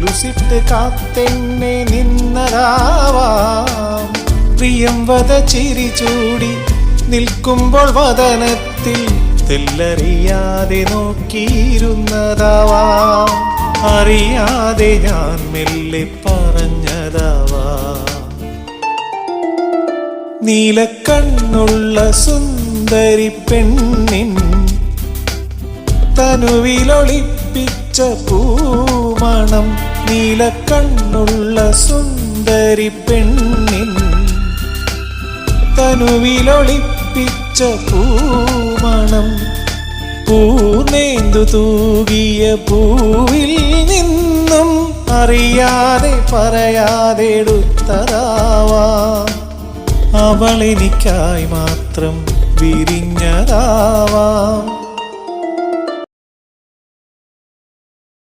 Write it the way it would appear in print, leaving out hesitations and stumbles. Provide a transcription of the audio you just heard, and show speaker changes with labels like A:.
A: കൊലുസിട്ട് കാത്തെന്നെ നിന്നതാവാം. പ്രിയം വധ ചിരി ചൂടി നിൽക്കുമ്പോൾ വദനത്തിൽ തെല്ലറിയാതെ നോക്കിയിരുന്നതാവാം. അറിയാതെ ഞാൻ മെല്ലെ പറഞ്ഞതാവാം. നീലക്കണ്ണുള്ള സുന്ദരി പെണ്ണിൻ തനുവിലൊളിപ്പിച്ച പൂമണം. നീലക്കണ്ണുള്ള സുന്ദരി പെണ്ണിൻ തനുവിലൊളിപ്പിച്ച പൂമണം. പൂർണേന്ദു തൂകിയ പൂവിൽ നിന്നും അറിയാതെ പറയാതെ എടുത്തതാവാം. അവളെനിക്കായി മാത്രം വിരിഞ്ഞതാവാം.